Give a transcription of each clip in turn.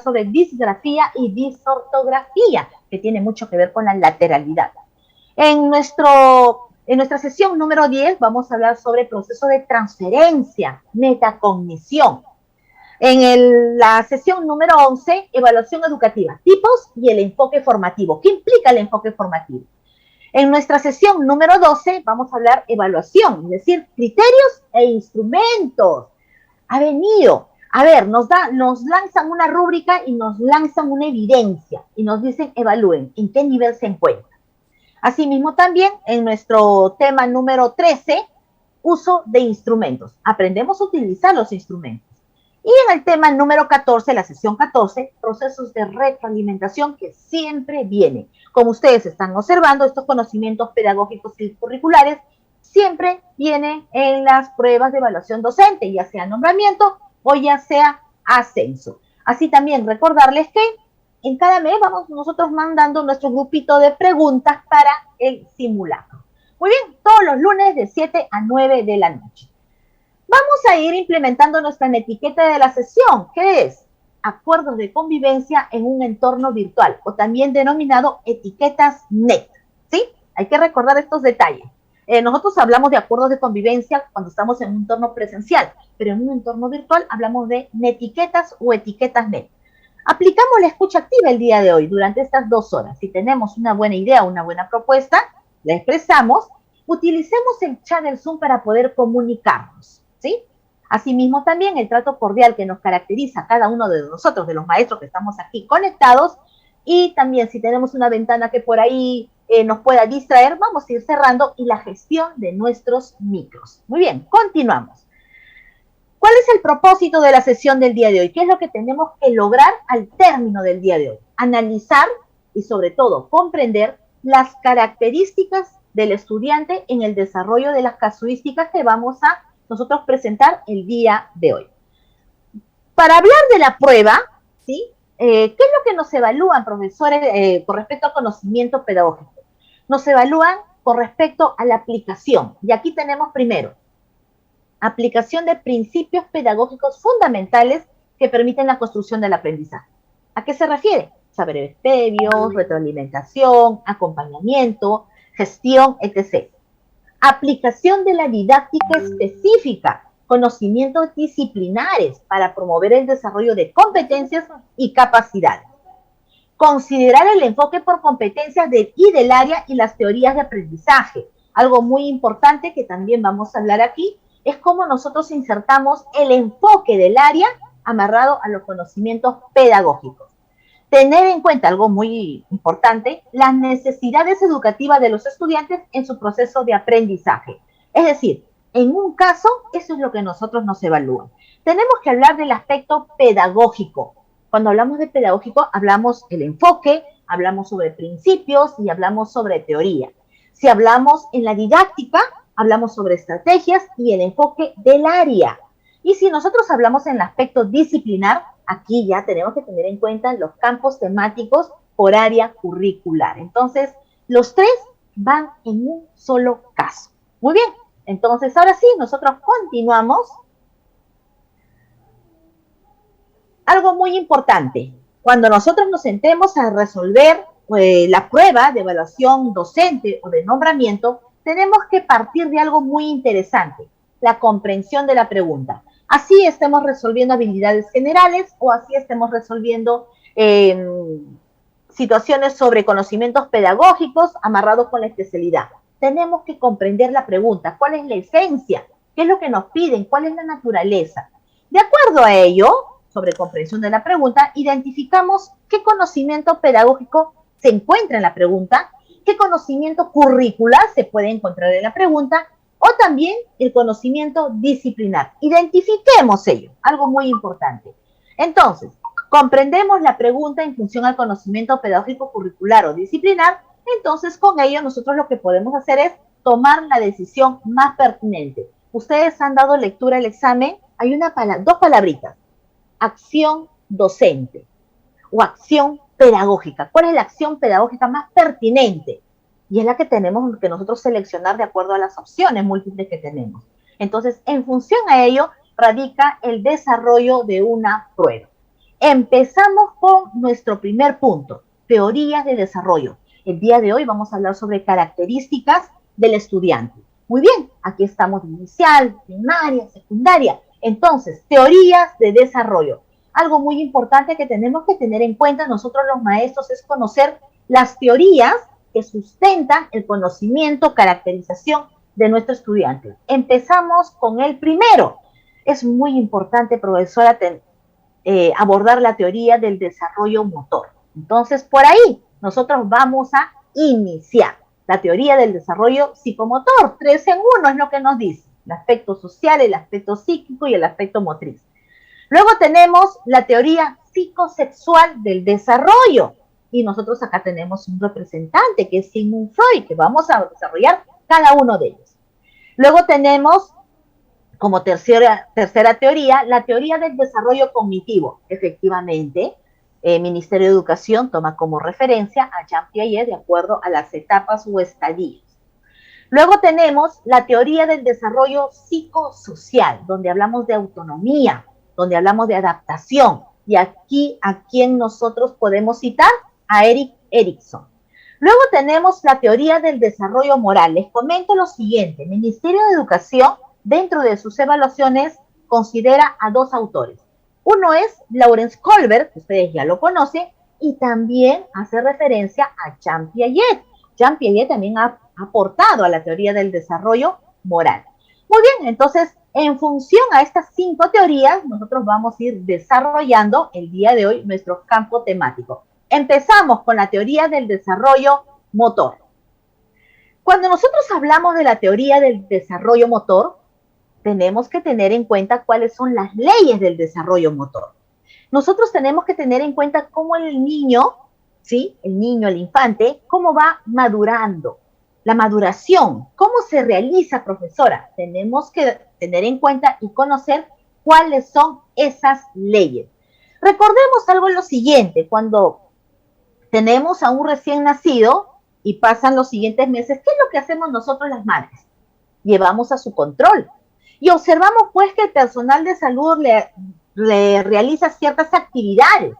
sobre disgrafía y disortografía, que tiene mucho que ver con la lateralidad. En nuestra sesión número 10 vamos a hablar sobre el proceso de transferencia, metacognición. La sesión número 11, evaluación educativa, tipos y el enfoque formativo. ¿Qué implica el enfoque formativo? En nuestra sesión número 12 vamos a hablar evaluación, es decir, criterios e instrumentos. Ha venido, a ver, nos lanzan una rúbrica y nos lanzan una evidencia y nos dicen evalúen en qué nivel se encuentra. Asimismo también en nuestro tema número 13, uso de instrumentos. Aprendemos a utilizar los instrumentos. Y en el tema número 14, la sesión 14, procesos de retroalimentación que siempre viene. Como ustedes están observando, estos conocimientos pedagógicos y curriculares siempre vienen en las pruebas de evaluación docente, ya sea nombramiento o ya sea ascenso. Así también recordarles que en cada mes vamos nosotros mandando nuestro grupito de preguntas para el simulacro. Muy bien, todos los lunes de 7 a 9 de la noche. Vamos a ir implementando nuestra etiqueta de la sesión, que es acuerdos de convivencia en un entorno virtual, o también denominado etiquetas NET, ¿sí? Hay que recordar estos detalles. Nosotros hablamos de acuerdos de convivencia cuando estamos en un entorno presencial, pero en un entorno virtual hablamos de netiquetas o etiquetas NET. Aplicamos la escucha activa el día de hoy durante estas 2 horas. Si tenemos una buena idea, una buena propuesta, la expresamos, utilicemos el chat del Zoom para poder comunicarnos, ¿sí? Asimismo también el trato cordial que nos caracteriza a cada uno de nosotros, de los maestros que estamos aquí conectados, y también si tenemos una ventana que por ahí nos pueda distraer, vamos a ir cerrando, y la gestión de nuestros micros. Muy bien, continuamos. ¿Cuál es el propósito de la sesión del día de hoy? ¿Qué es lo que tenemos que lograr al término del día de hoy? Analizar y sobre todo comprender las características del estudiante en el desarrollo de las casuísticas que vamos a nosotros presentar el día de hoy. Para hablar de la prueba, ¿sí? ¿Qué es lo que nos evalúan, profesores, con respecto al conocimiento pedagógico? Nos evalúan con respecto a la aplicación. Y aquí tenemos primero, aplicación de principios pedagógicos fundamentales que permiten la construcción del aprendizaje. ¿A qué se refiere? Saberes previos, retroalimentación, acompañamiento, gestión, etc. Aplicación de la didáctica específica, conocimientos disciplinares para promover el desarrollo de competencias y capacidades. Considerar el enfoque por competencias del área y las teorías de aprendizaje. Algo muy importante que también vamos a hablar aquí es cómo nosotros insertamos el enfoque del área amarrado a los conocimientos pedagógicos. Tener en cuenta algo muy importante, las necesidades educativas de los estudiantes en su proceso de aprendizaje. Es decir, en un caso, eso es lo que nosotros nos evalúan. Tenemos que hablar del aspecto pedagógico. Cuando hablamos de pedagógico, hablamos del enfoque, hablamos sobre principios y hablamos sobre teoría. Si hablamos en la didáctica, hablamos sobre estrategias y el enfoque del área. Y si nosotros hablamos en el aspecto disciplinar, aquí ya tenemos que tener en cuenta los campos temáticos por área curricular. Entonces, los tres van en un solo caso. Muy bien, entonces ahora sí, nosotros continuamos. Algo muy importante, cuando nosotros nos sentemos a resolver la prueba de evaluación docente o de nombramiento, tenemos que partir de algo muy interesante, la comprensión de la pregunta. Así estemos resolviendo habilidades generales o así estemos resolviendo situaciones sobre conocimientos pedagógicos amarrados con la especialidad. Tenemos que comprender la pregunta, cuál es la esencia, qué es lo que nos piden, cuál es la naturaleza. De acuerdo a ello, sobre comprensión de la pregunta, identificamos qué conocimiento pedagógico se encuentra en la pregunta, qué conocimiento curricular se puede encontrar en la pregunta, o también el conocimiento disciplinar. Identifiquemos ello, algo muy importante. Entonces, comprendemos la pregunta en función al conocimiento pedagógico curricular o disciplinar, entonces con ello nosotros lo que podemos hacer es tomar la decisión más pertinente. Ustedes han dado lectura al examen, hay dos palabritas, acción docente o acción pedagógica. ¿Cuál es la acción pedagógica más pertinente? Y es la que tenemos que nosotros seleccionar de acuerdo a las opciones múltiples que tenemos. Entonces, en función a ello, radica el desarrollo de una prueba. Empezamos con nuestro primer punto, teorías de desarrollo. El día de hoy vamos a hablar sobre características del estudiante. Muy bien, aquí estamos de inicial, primaria, secundaria. Entonces, teorías de desarrollo. Algo muy importante que tenemos que tener en cuenta nosotros los maestros es conocer las teorías que sustentan el conocimiento, caracterización de nuestro estudiante. Empezamos con el primero. Es muy importante, profesora, abordar la teoría del desarrollo motor. Entonces, por ahí nosotros vamos a iniciar la teoría del desarrollo psicomotor. 3 en 1 es lo que nos dice. El aspecto social, el aspecto psíquico y el aspecto motriz. Luego tenemos la teoría psicosexual del desarrollo. Y nosotros acá tenemos un representante que es Sigmund Freud, que vamos a desarrollar cada uno de ellos. Luego tenemos como tercera teoría, la teoría del desarrollo cognitivo. Efectivamente, el Ministerio de Educación toma como referencia a Jean Piaget de acuerdo a las etapas o estadios. Luego tenemos la teoría del desarrollo psicosocial, donde hablamos de autonomía, donde hablamos de adaptación. Y aquí, ¿a quién nosotros podemos citar? A Erik Erikson. Luego tenemos la teoría del desarrollo moral. Les comento lo siguiente. El Ministerio de Educación, dentro de sus evaluaciones, considera a 2 autores. Uno es Lawrence Kohlberg, que ustedes ya lo conocen, y también hace referencia a Jean Piaget. Jean Piaget también ha aportado a la teoría del desarrollo moral. Muy bien, entonces, en función a estas 5 teorías, nosotros vamos a ir desarrollando el día de hoy nuestro campo temático. Empezamos con la teoría del desarrollo motor. Cuando nosotros hablamos de la teoría del desarrollo motor, tenemos que tener en cuenta cuáles son las leyes del desarrollo motor. Nosotros tenemos que tener en cuenta cómo el niño, ¿sí? El niño, el infante, cómo va madurando. La maduración, ¿cómo se realiza, profesora? Tenemos que tener en cuenta y conocer cuáles son esas leyes. Recordemos algo lo siguiente, cuando tenemos a un recién nacido y pasan los siguientes meses, ¿qué es lo que hacemos nosotros las madres? Llevamos a su control y observamos pues que el personal de salud le realiza ciertas actividades.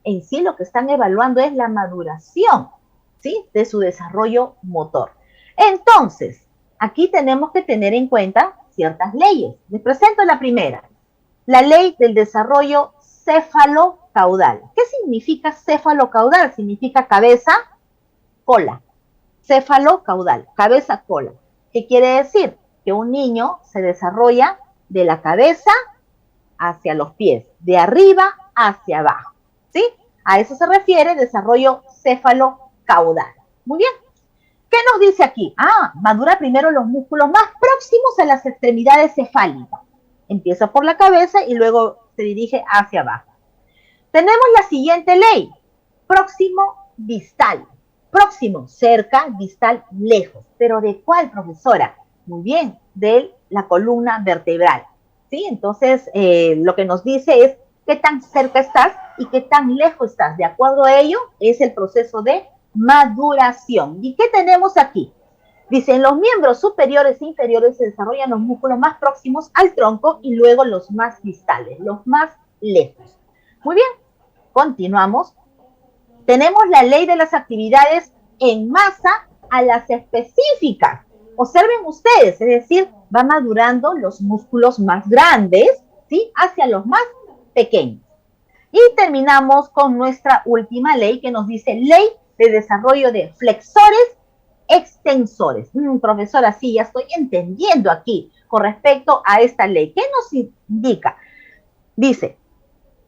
En sí lo que están evaluando es la maduración, ¿sí? De su desarrollo motor. Entonces, aquí tenemos que tener en cuenta ciertas leyes. Les presento la primera, la ley del desarrollo cefalocaudal. ¿Qué significa cefalocaudal? Significa cabeza, cola. Cefalocaudal, cabeza, cola. ¿Qué quiere decir? Que un niño se desarrolla de la cabeza hacia los pies, de arriba hacia abajo, ¿sí? A eso se refiere desarrollo cefalocaudal. Muy bien. ¿Qué nos dice aquí? Madura primero los músculos más próximos a las extremidades cefálicas. Empieza por la cabeza y luego se dirige hacia abajo. Tenemos la siguiente ley. Próximo, distal. Próximo, cerca, distal, lejos. ¿Pero de cuál, profesora? Muy bien, de la columna vertebral. ¿Sí? Entonces, lo que nos dice es qué tan cerca estás y qué tan lejos estás. De acuerdo a ello, es el proceso de maduración. ¿Y qué tenemos aquí? Dice, en los miembros superiores e inferiores se desarrollan los músculos más próximos al tronco y luego los más distales, los más lejos. Muy bien, continuamos. Tenemos la ley de las actividades en masa a las específicas. Observen ustedes, es decir, va madurando los músculos más grandes, ¿sí? Hacia los más pequeños. Y terminamos con nuestra última ley que nos dice ley de desarrollo de flexores extensores. Profesora, sí, ya estoy entendiendo aquí con respecto a esta ley. ¿Qué nos indica? Dice,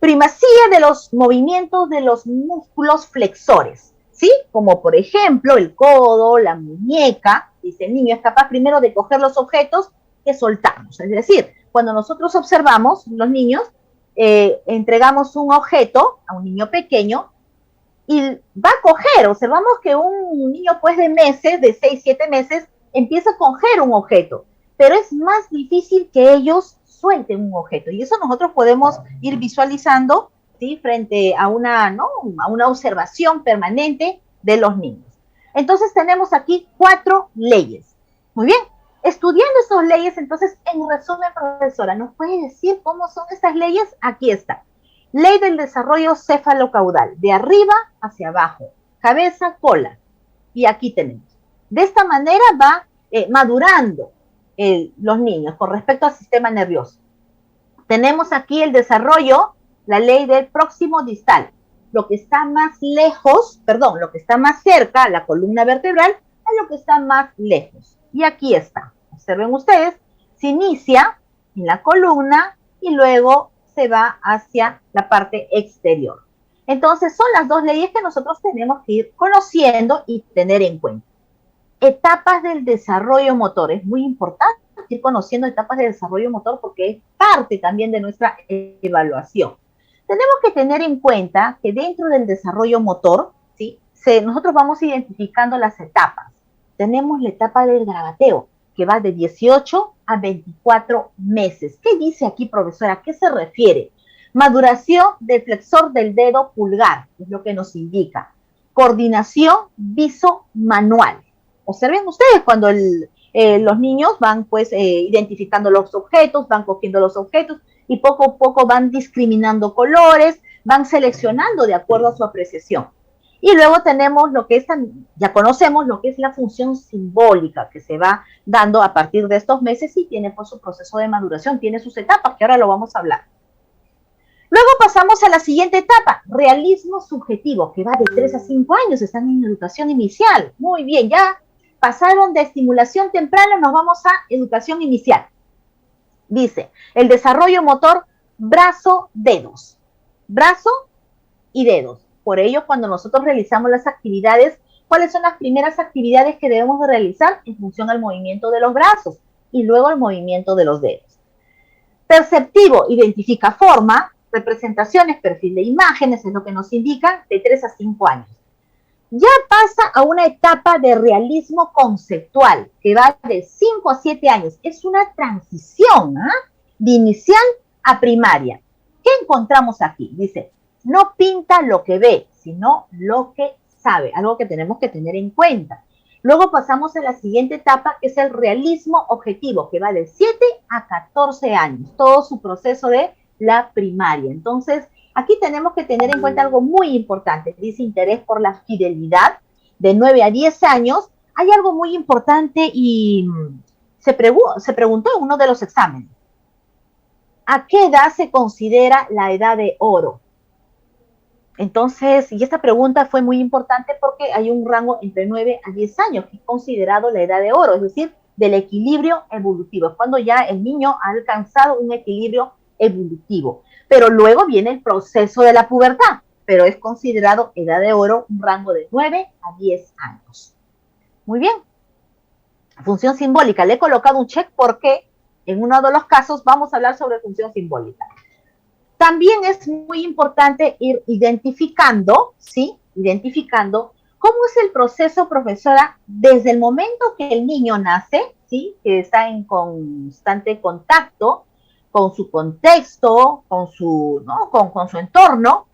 primacía de los movimientos de los músculos flexores, ¿sí? Como por ejemplo el codo, la muñeca. Dice, el niño es capaz primero de coger los objetos que soltamos. Es decir, cuando nosotros observamos, los niños, entregamos un objeto a un niño pequeño y va a coger. Observamos que un niño pues de meses, de 6, 7 meses, empieza a coger un objeto, pero es más difícil que ellos suelten un objeto. Y eso nosotros podemos ir visualizando, ¿sí? Frente a una, ¿no? A una observación permanente de los niños. Entonces tenemos aquí 4 leyes. Muy bien. Estudiando esas leyes, entonces, en resumen, profesora, ¿nos puede decir cómo son estas leyes? Aquí está. Ley del desarrollo cefalocaudal, de arriba hacia abajo, cabeza, cola. Y aquí tenemos. De esta manera va madurando los niños con respecto al sistema nervioso. Tenemos aquí el desarrollo, la ley del próximo distal. Lo que está más lejos, perdón, lo que está más cerca a la columna vertebral, a lo que está más lejos. Y aquí está. Observen ustedes, se inicia en la columna y luego se va hacia la parte exterior. Entonces, son las dos leyes que nosotros tenemos que ir conociendo y tener en cuenta. Etapas del desarrollo motor. Es muy importante ir conociendo etapas de desarrollo motor porque es parte también de nuestra evaluación. Tenemos que tener en cuenta que dentro del desarrollo motor, ¿sí? Nosotros vamos identificando las etapas. Tenemos la etapa del grabateo, que va de 18 a 24 meses. ¿Qué dice aquí, profesora? ¿A qué se refiere? Maduración del flexor del dedo pulgar, es lo que nos indica. Coordinación viso-manual. Observen ustedes cuando los niños van pues identificando los objetos, van cogiendo los objetos y poco a poco van discriminando colores, van seleccionando de acuerdo a su apreciación. Y luego tenemos lo que es, ya conocemos lo que es la función simbólica que se va dando a partir de estos meses y tiene pues su proceso de maduración, tiene sus etapas que ahora lo vamos a hablar. Luego pasamos a la siguiente etapa, realismo subjetivo, que va de 3 a 5 años, están en educación inicial. Muy bien, ya pasaron de estimulación temprana, nos vamos a educación inicial. Dice, el desarrollo motor brazo-dedos. Brazo y dedos. Por ello, cuando nosotros realizamos las actividades, ¿cuáles son las primeras actividades que debemos de realizar? En función al movimiento de los brazos y luego el movimiento de los dedos. Perceptivo, identifica forma, representaciones, perfil de imágenes, es lo que nos indica, de 3 a 5 años. Ya pasa a una etapa de realismo conceptual, que va de 5 a 7 años. Es una transición, de inicial a primaria. ¿Qué encontramos aquí? Dice, no pinta lo que ve, sino lo que sabe, algo que tenemos que tener en cuenta. Luego pasamos a la siguiente etapa, que es el realismo objetivo, que va de 7 a 14 años, todo su proceso de la primaria. Entonces, aquí tenemos que tener en cuenta algo muy importante. Dice interés por la fidelidad de 9 a 10 años. Hay algo muy importante y se preguntó en uno de los exámenes. ¿A qué edad se considera la edad de oro? Entonces, y esta pregunta fue muy importante porque hay un rango entre 9 a 10 años que es considerado la edad de oro, es decir, del equilibrio evolutivo. Es cuando ya el niño ha alcanzado un equilibrio evolutivo. Pero luego viene el proceso de la pubertad, pero es considerado edad de oro un rango de 9 a 10 años. Muy bien. Función simbólica. Le he colocado un check porque en uno de los casos vamos a hablar sobre función simbólica. También es muy importante ir identificando, ¿sí? Identificando cómo es el proceso, profesora, desde el momento que el niño nace, ¿sí? Que está en constante contacto con su contexto, con su, ¿no? con su entorno,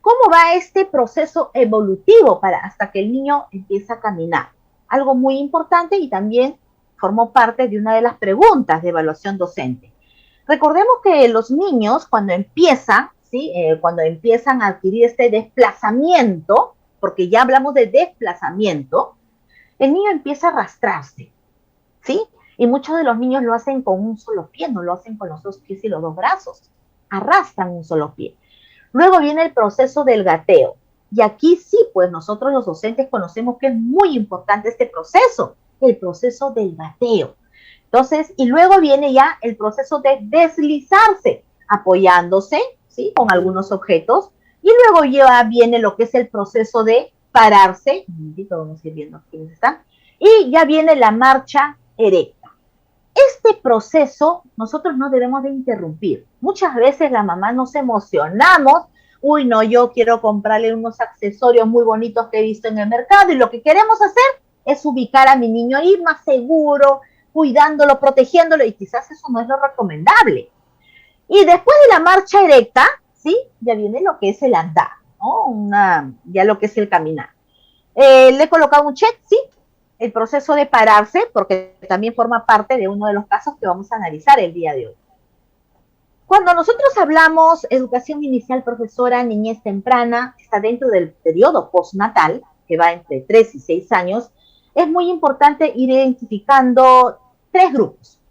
cómo va este proceso evolutivo hasta que el niño empieza a caminar. Algo muy importante y también formó parte de una de las preguntas de evaluación docente. Recordemos que los niños cuando empiezan, ¿sí? Cuando empiezan a adquirir este desplazamiento, porque ya hablamos de desplazamiento, el niño empieza a arrastrarse, ¿sí? Y muchos de los niños lo hacen con un solo pie, no lo hacen con los 2 pies y los 2 brazos, arrastran un solo pie. Luego viene el proceso del gateo, y aquí sí, pues nosotros los docentes conocemos que es muy importante este proceso, el proceso del gateo. Entonces, y luego viene ya el proceso de deslizarse, apoyándose, ¿sí? Con algunos objetos, y luego ya viene lo que es el proceso de pararse, vamos a ir viendo quiénes están, y ya viene la marcha erecta. Este proceso nosotros no debemos de interrumpir. Muchas veces la mamá nos emocionamos, uy, no, yo quiero comprarle unos accesorios muy bonitos que he visto en el mercado, y lo que queremos hacer es ubicar a mi niño ahí más seguro, cuidándolo, protegiéndolo, y quizás eso no es lo recomendable. Y después de la marcha erecta, ¿sí? Ya viene lo que es el andar, ¿no? Ya lo que es el caminar. Le he colocado un check, ¿sí? El proceso de pararse, porque también forma parte de uno de los casos que vamos a analizar el día de hoy. Cuando nosotros hablamos educación inicial, profesora, niñez temprana, está dentro del periodo postnatal, que va entre 3 y 6 años, es muy importante ir identificando tres grupos.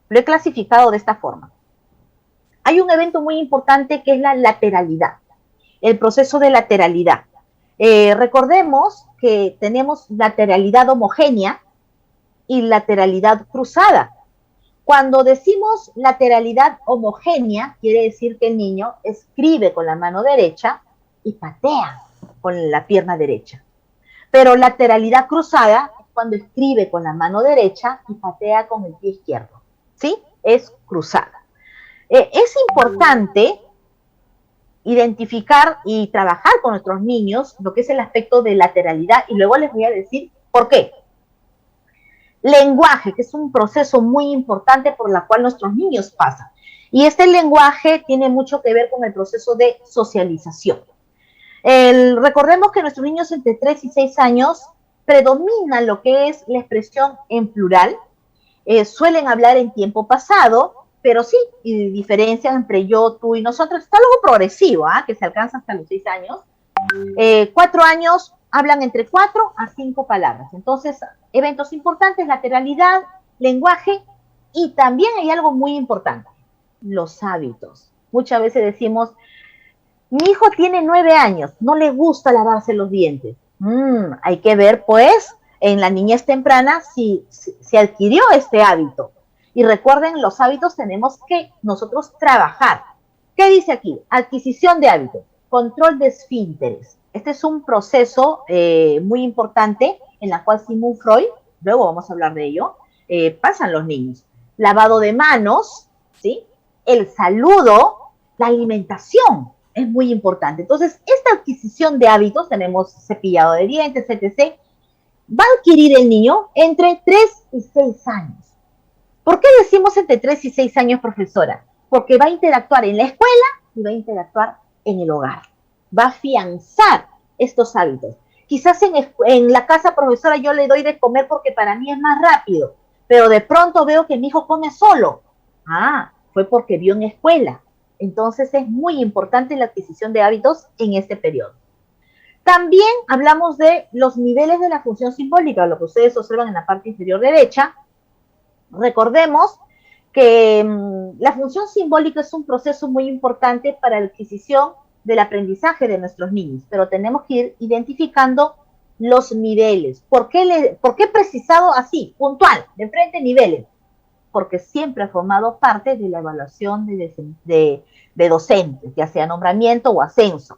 Lo he clasificado de esta forma. Hay un evento muy importante que es la lateralidad, el proceso de lateralidad. Recordemos que tenemos lateralidad homogénea y lateralidad cruzada. Cuando decimos lateralidad homogénea, quiere decir que el niño escribe con la mano derecha y patea con la pierna derecha. Pero lateralidad cruzada es cuando escribe con la mano derecha y patea con el pie izquierdo. ¿Sí? Es cruzada. Es importante identificar y trabajar con nuestros niños lo que es el aspecto de lateralidad y luego les voy a decir por qué. Lenguaje, que es un proceso muy importante por el cual nuestros niños pasan. Y este lenguaje tiene mucho que ver con el proceso de socialización. Recordemos que nuestros niños entre 3 y 6 años predominan lo que es la expresión en plural, suelen hablar en tiempo pasado, pero sí, y diferencian entre yo, tú y nosotros. Está algo progresivo, que se alcanza hasta los 6 años. 4 años hablan entre 4 a 5 palabras. Entonces, eventos importantes, lateralidad, lenguaje, y también hay algo muy importante, los hábitos. Muchas veces decimos, mi hijo tiene 9 años, no le gusta lavarse los dientes. Hay que ver, pues, en la niñez temprana si adquirió este hábito. Y recuerden, los hábitos tenemos que nosotros trabajar. ¿Qué dice aquí? Adquisición de hábitos, control de esfínteres. Este es un proceso muy importante en la cual Sigmund Freud, luego vamos a hablar de ello, pasan los niños. Lavado de manos, ¿sí? El saludo, la alimentación es muy importante. Entonces, esta adquisición de hábitos, tenemos cepillado de dientes, etc., va a adquirir el niño entre 3 y 6 años. ¿Por qué decimos entre 3 y 6 años, profesora? Porque va a interactuar en la escuela y va a interactuar en el hogar. Va a afianzar estos hábitos. Quizás en la casa, profesora, yo le doy de comer porque para mí es más rápido, pero de pronto veo que mi hijo come solo. Fue porque vio en la escuela. Entonces es muy importante la adquisición de hábitos en este periodo. También hablamos de los niveles de la función simbólica, lo que ustedes observan en la parte inferior derecha. Recordemos que la función simbólica es un proceso muy importante para la adquisición del aprendizaje de nuestros niños, pero tenemos que ir identificando los niveles. ¿Por qué he precisado así, puntual, de frente niveles? Porque siempre ha formado parte de la evaluación de docentes, ya sea nombramiento o ascenso.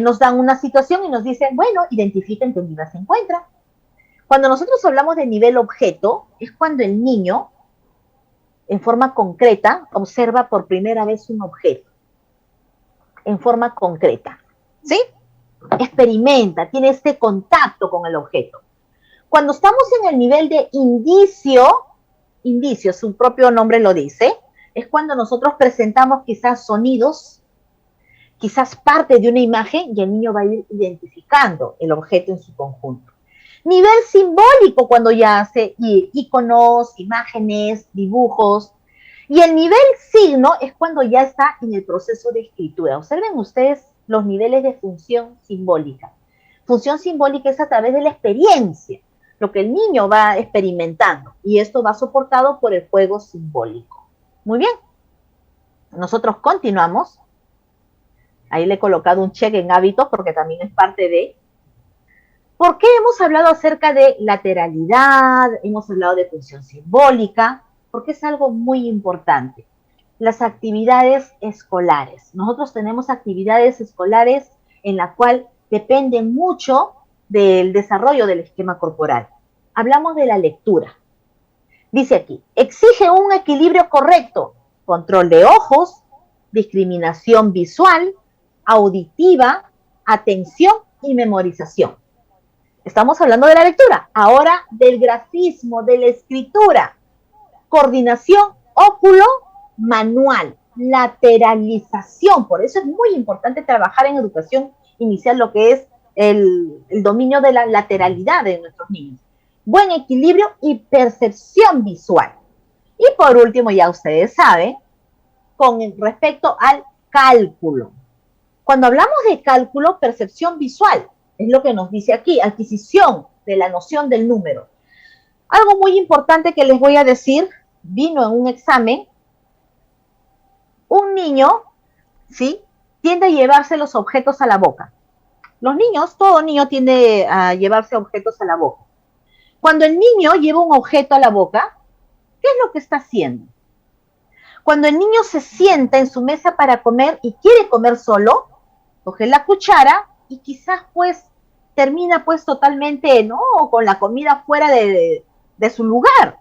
Nos dan una situación y nos dicen, bueno, identifiquen qué nivel se encuentra. Cuando nosotros hablamos de nivel objeto, es cuando el niño, en forma concreta, observa por primera vez un objeto. En forma concreta, ¿sí? Experimenta, tiene este contacto con el objeto. Cuando estamos en el nivel de indicio, su propio nombre lo dice, es cuando nosotros presentamos quizás sonidos, quizás parte de una imagen, y el niño va a ir identificando el objeto en su conjunto. Nivel simbólico, cuando ya hace iconos, imágenes, dibujos. Y el nivel signo es cuando ya está en el proceso de escritura. Observen ustedes los niveles de función simbólica. Función simbólica es a través de la experiencia, lo que el niño va experimentando. Y esto va soportado por el juego simbólico. Muy bien. Nosotros continuamos. Ahí le he colocado un check en hábitos porque también es parte de... ¿Por qué hemos hablado acerca de lateralidad? Hemos hablado de función simbólica, porque es algo muy importante. Las actividades escolares. Nosotros tenemos actividades escolares en la cual dependen mucho del desarrollo del esquema corporal. Hablamos de la lectura. Dice aquí, exige un equilibrio correcto, control de ojos, discriminación visual, auditiva, atención y memorización. Estamos hablando de la lectura, ahora del grafismo, de la escritura, coordinación óculo-manual, lateralización. Por eso es muy importante trabajar en educación inicial lo que es el dominio de la lateralidad de nuestros niños. Buen equilibrio y percepción visual. Y por último, ya ustedes saben, con respecto al cálculo. Cuando hablamos de cálculo, percepción visual, es lo que nos dice aquí, adquisición de la noción del número. Algo muy importante que les voy a decir, vino en un examen, un niño, ¿sí?, tiende a llevarse los objetos a la boca. Los niños, todo niño tiende a llevarse objetos a la boca. Cuando el niño lleva un objeto a la boca, ¿qué es lo que está haciendo? Cuando el niño se sienta en su mesa para comer y quiere comer solo, coge la cuchara y quizás pues termina pues totalmente, ¿no?, con la comida fuera de su lugar.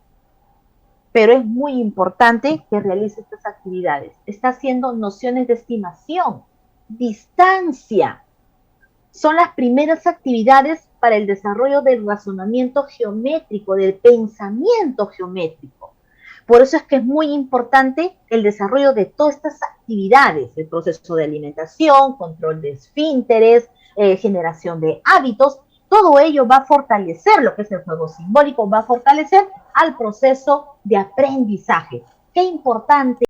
Pero es muy importante que realice estas actividades. Está haciendo nociones de estimación, distancia. Son las primeras actividades para el desarrollo del razonamiento geométrico, del pensamiento geométrico. Por eso es que es muy importante el desarrollo de todas estas actividades, el proceso de alimentación, control de esfínteres, generación de hábitos. Todo ello va a fortalecer lo que es el juego simbólico, va a fortalecer al proceso de aprendizaje. Qué importante